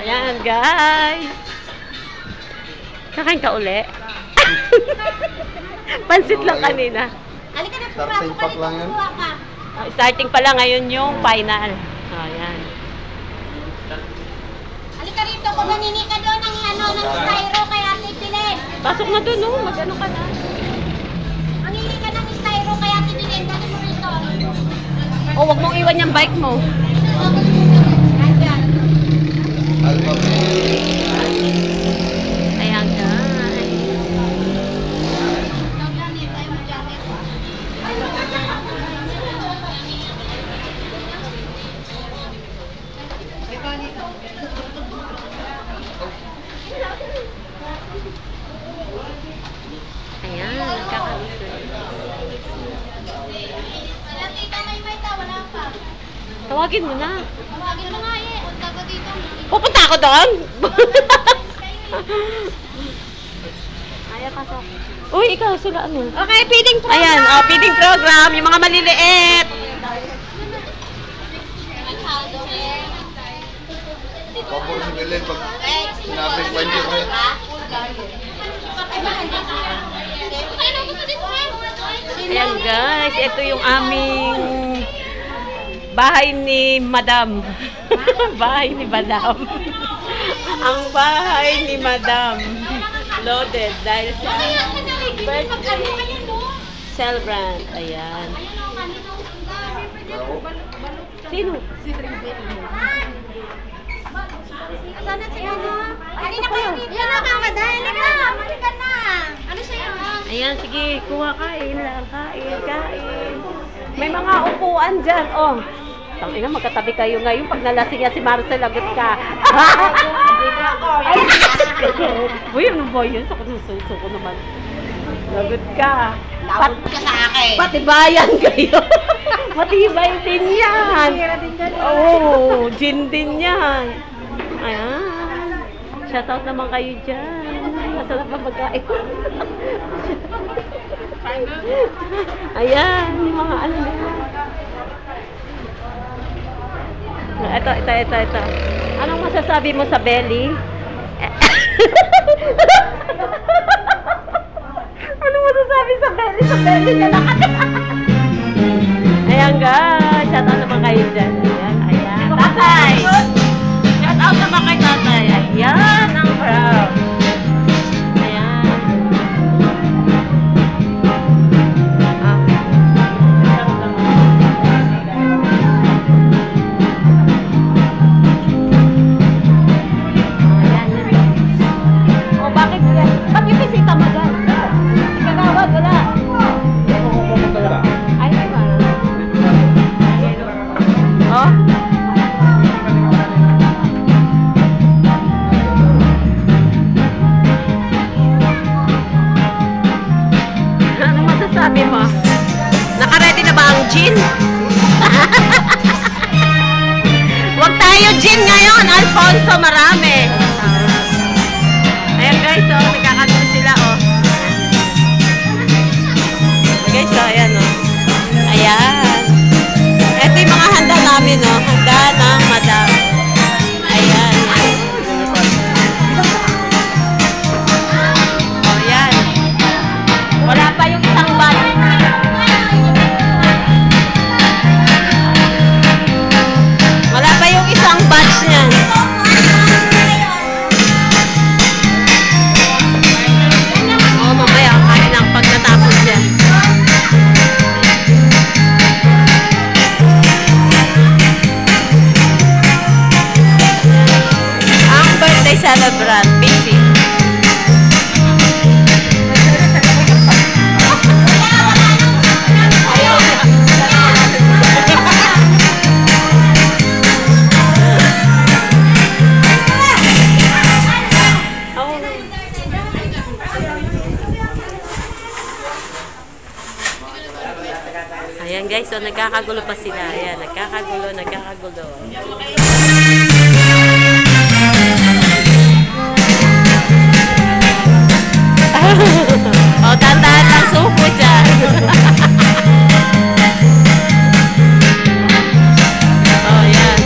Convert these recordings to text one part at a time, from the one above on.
Ayan, guys. Kakain ka uli? Pansit lang kanina. Halika na, Starting pack lang yan. Starting pa lang ngayon yung final. Ayan. Halika rito, kung nanini ka doon ng styro kay Ate Pilen. Pasok na doon, oh. Mag-ano ka na. Mangingi ka ng styro kay Ate Pilen. Dali mo rito. Oh, wag mong iwan yung bike mo. Nandyan. Ayan, guys. Ayan, nagkakagusto. Wala pa. Tawagin mo na. Tawagin mo nga eh. Punta ko dito. Pupunta ako doon. Ayaw pasok. Uy, ikaw sila ano? Okay, feeding program. Ayan, feeding program. Yung mga maliliit. Pabor si Belen pag sinabing 20 rin. Ayan guys, ito yung aming bahay ni Madam. Bahay ni Madam. Ang bahay ni Madam. Loaded dahil sa birthday celebrant. Ayan. Sino? Si Sana sila no? Hindi na kayo. Yan na kamada. Halika na. Ano sa'yo? Ayan, sige, kuha kain lang. Kain. May mga upuan dyan, oh. Tangina, magkatabi kayo ngayon. Pag nalasing niya si Marcel, lagot ka. Uy, ano ba yun? Suko naman. Lagot ka. Lagot ka sa akin. Patibayan kayo. Matibay din yan. Oo, gin din yan. Ayan. Shoutout naman kayo dyan. Masarap na pagkain. Ayan, yung mga ano na. Ito. Anong masasabi mo sa belly? Anong masasabi sa belly? Sa belly ka lang. Ayan guys, shoutout naman kayo dyan. Ayan. Tatay! Shoutout naman kay tatay. Ayan, ang proud. Ayan. O bakit yan? Ba't yung bisita mo dyan? Ikagawad, wala. Ay, ay ba? Oh? Ano masasabi mo? Naka-ready na ba ang gin? Huwag tayo gin ngayon, Alfonso, marami. Ayan guys, oh, nagkakaroon sila, oh. Guys, oh, ayan, oh. Ayan. Ito yung mga handa namin, oh. Handa ng Madam. Ayan. Oh, ayan. Wala pa yung isang batch. Wala pa yung isang batch niyan. Oo, mamaya kain lang pag natapos yan. Ang birthday celebrant, busy. Ayan guys, so nagkakagulo pa sila. Ayan, nagkakagulo. O, tandahan ang suko dyan. O, ayan.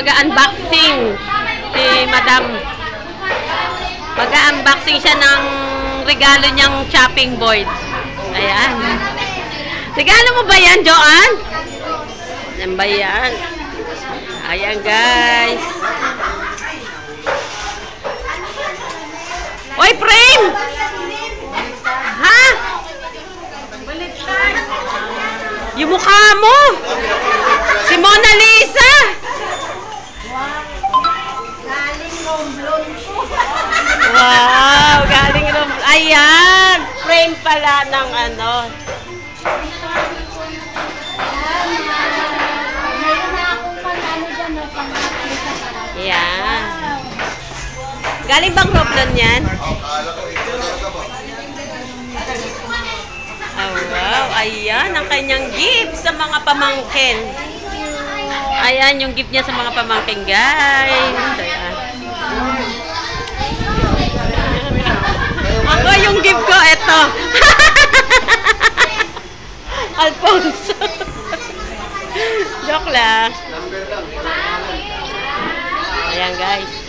mag-unboxing si Madam. Mag-unboxing siya ng regalo niyang chopping board. Ayan. Regalo mo ba yan, Joanne? Yan ba yan? Ayan, guys. Oy, frame! Ha? Yung mukha mo! Si Mona Lisa! Galing Romblon po. Wow! Galing rin. Ayan! Frame pala ng ano. Mayroon na akong pang-ano dyan, no? Pang-happy sa parang. Ayan. Galing bang Romblon yan? Akala ko ito talaga ba? Oh, wow. Ayan, ang kanyang gift sa mga pamangkin. Ayan, yung gift niya sa mga pamangkin, guys. Ayan. Ako, yung gift ko, eto. Alfonso. Joke lang. Ayan, guys.